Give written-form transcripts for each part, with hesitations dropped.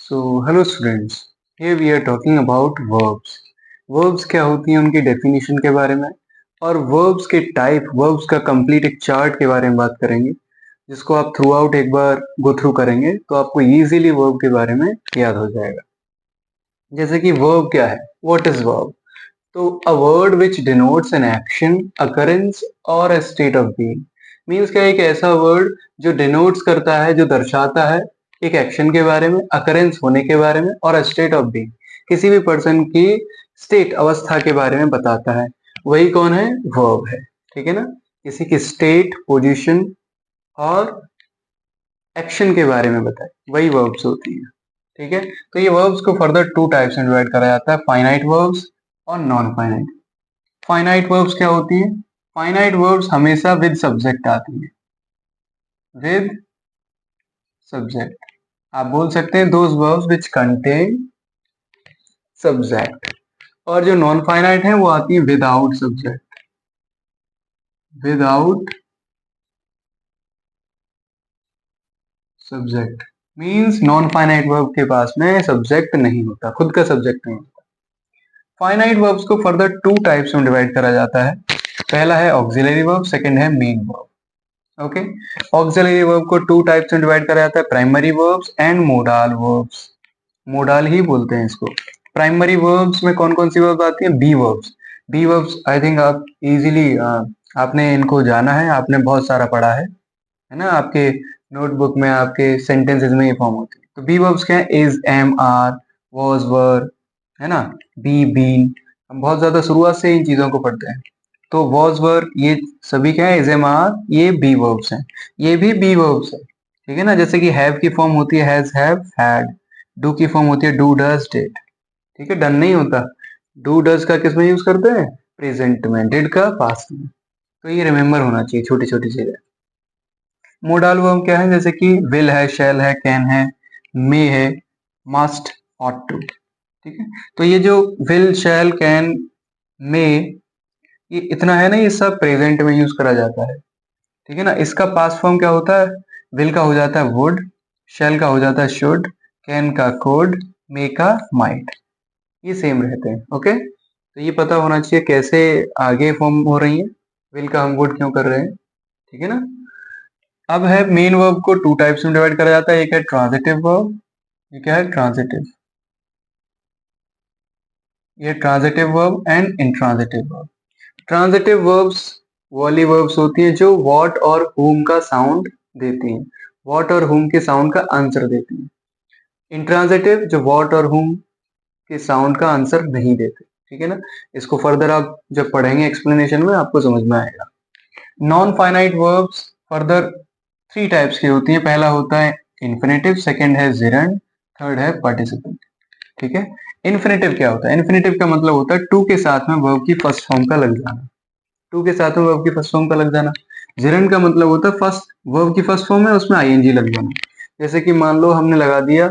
So, hello students. Here we are talking about verbs. Verbs क्या होती हैं उनकी डेफिनेशन के बारे में और verbs के टाइप, verbs का कंप्लीट एक चार्ट के बारे में बात करेंगे जिसको आप थ्रू आउट एक बार गो थ्रू करेंगे तो आपको इजीली वर्ब के बारे में याद हो जाएगा। जैसे कि वर्ब क्या है, व्हाट इज वर्ब? तो a word which denotes an action, occurrence और a state of being. Means क्या है, एक ऐसा वर्ड जो डिनोट्स करता है, जो दर्शाता है एक एक्शन के बारे में, अकरेंस होने के बारे में और स्टेट ऑफ बीइंग, किसी भी पर्सन की स्टेट अवस्था के बारे में बताता है। वही कौन है? वर्ब है। ठीक है ना? किसी की स्टेट, पोजीशन और एक्शन के बारे में बताए, वही वर्ब्स होती है। ठीक है, तो ये वर्ब्स को फर्दर टू टाइप्स में डिवाइड करा जाता है, फाइनाइट वर्ब्स और नॉन फाइनाइट। फाइनाइट वर्ब्स क्या होती है? फाइनाइट वर्ब्स हमेशा विद सब्जेक्ट आती है, विद सब्जेक्ट। आप बोल सकते हैं those verbs which contain subject. और जो नॉन फाइनाइट है वो आती है without subject, without subject. Means non finite verb के पास में सब्जेक्ट नहीं होता, खुद का सब्जेक्ट नहीं होता। फाइनाइट वर्ब्स को फर्दर टू टाइप्स में डिवाइड करा जाता है। पहला है ऑक्सिलरी वर्ब, सेकंड है main verb. Okay, auxiliary verb को टू टाइप्स में डिवाइड करा जाता है, primary verbs and modal verbs. Modal ही बोलते हैं इसको। प्राइमरी वर्ब्स में कौन कौन सी वर्ब आती है? Be verbs. Be verbs I think आप इजीली आपने इनको जाना है, आपने बहुत सारा पढ़ा है ना? आपके नोटबुक में, आपके सेंटेंसेस में ये फॉर्म होती है। तो बी वर्ब्स क्या है? Is, am, are, was, were, है ना? Be, been. हम बहुत ज्यादा शुरुआत से इन चीजों को पढ़ते हैं। तो वॉज, वर, ये सभी क्या है? इज, एम, आर, ये बी वर्ब्स हैं। ये भी बी वर्ब्स है। ठीक है ना? जैसे कि हैव की फॉर्म होती है हैज, हैव, हैड। डू की फॉर्म होती है डू, डज, डिड। ठीक है, डन नहीं होता। डू, डज का किस में यूज करते हैं? प्रेजेंट में। डिड का पास्ट में। तो ये रिमेम्बर होना चाहिए, छोटी छोटी चीजें। मोडाल वर्ब क्या है? जैसे कि विल है, शैल है, कैन है, मे है, मस्ट, ऑट टू। ठीक है, तो ये जो विल, शैल, कैन, मे, ये इतना है ना, ये सब प्रेजेंट में यूज करा जाता है। ठीक है ना? इसका पास्ट फॉर्म क्या होता है? विल का हो जाता है वुड, शैल का हो जाता है शुड, कैन का कोड, मे का माइट। ये सेम रहते हैं। ओके, तो ये पता होना चाहिए कैसे आगे फॉर्म हो रही है। विल का हम वुड क्यों कर रहे हैं? ठीक है ना? अब है मेन वर्ब को टू टाइप्स में डिवाइड करा जाता है, एक है ट्रांजिटिव वर्ब, ये क्या है? ट्रांजिटिव। ये transitive verb and intransitive verb. Transitive verbs वाली वर्ब्स होती हैं जो व्हाट और whom का साउंड देती हैं, व्हाट और whom के साउंड का आंसर देती हैं। इंट्रांजिटिव जो व्हाट और whom के साउंड का आंसर नहीं देते। ठीक है ना? इसको फर्दर आप जब पढ़ेंगे एक्सप्लेनेशन में आपको समझ में आएगा। Non finite verbs further three types की होती हैं। पहला होता है इन्फिनेटिव, सेकंड है जिरंड, थर्ड है पार्टिसिपल। ठीक है, इन्फिनेटिव क्या होता है? इन्फिनेटिव का मतलब होता है टू के साथ में वर्ब की फर्स्ट फॉर्म का लग जाना। टू के साथ में वर्ब की फर्स्ट फॉर्म का लग जाना। जिरंड का मतलब होता है फर्स्ट वर्ब की फर्स्ट फॉर्म है उसमें आईएनजी लग जाना। जैसे कि मान लो हमने लगा दिया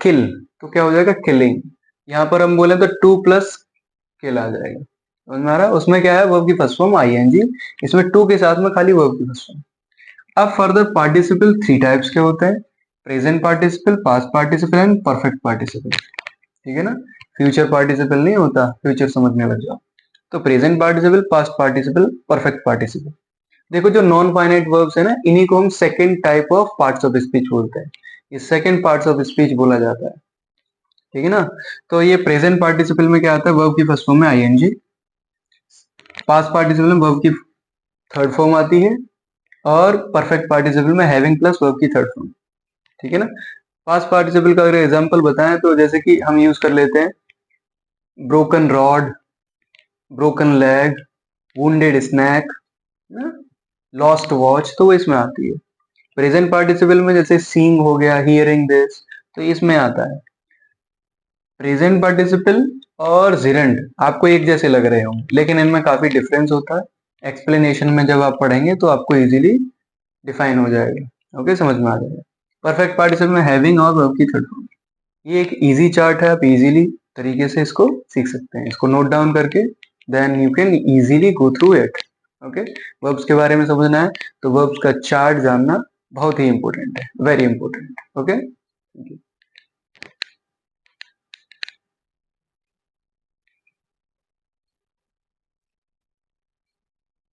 किल, तो क्या हो जाएगा? किलिंग। यहाँ पर हम बोले तो टू प्लस किल आ जाएगा। समझ में आ रहा है? उसमें क्या है? वर्ब की फर्स्ट फॉर्म आईएनजी, इसमें टू के साथ में खाली वर्ब की फर्स्ट फॉर्म। अब फर्दर पार्टिसिपल थ्री टाइप्स के होते हैं, present participle, past participle and perfect participle. ठीक है ना? फ्यूचर पार्टिसिपल नहीं होता, फ्यूचर समझने लग जाओ। तो present participle, past participle, perfect participle. देखो जो नॉन फाइनाइट वर्ब्स है ना, इन्हीं को हम second type of parts of speech बोलते हैं। ये सेकंड पार्ट्स ऑफ स्पीच बोला जाता है। ठीक है ना? तो ये प्रेजेंट पार्टिसिपल में क्या आता है? वर्ब की फर्स्ट फॉर्म में आईएनजी। पास्ट पार्टिसिपल में वर्ब की थर्ड फॉर्म आती है और परफेक्ट पार्टिसिपल में हैविंग प्लस वर्ब की थर्ड फॉर्म। ठीक है ना? पास्ट पार्टिसिपल का अगर एग्जांपल बताएं तो जैसे कि हम यूज कर लेते हैं broken rod, broken leg, wounded snake, lost watch, तो वो इसमें आती है। प्रेजेंट पार्टिसिपल में जैसे सीइंग हो गया, हियरिंग दिस, तो इसमें आता है। प्रेजेंट पार्टिसिपल और जिरंड आपको एक जैसे लग रहे होंगे, लेकिन इनमें काफी डिफरेंस होता है। एक्सप्लेनेशन में जब आप पढ़ेंगे तो आपको इजीली डिफाइन हो जाएगा। ओके, समझ में आ जाएगा। परफेक्ट पार्टिसिपल में हैविंग और वर्ब की थर्ड फॉर्म। ये एक इजी चार्ट है, आप इजीली तरीके से इसको सीख सकते हैं। इसको नोट डाउन करके then you can easily go through it. Okay, verbs के बारे में समझना है तो वर्ब्स का चार्ट जानना बहुत ही इंपॉर्टेंट है, very important. Okay, Thank you.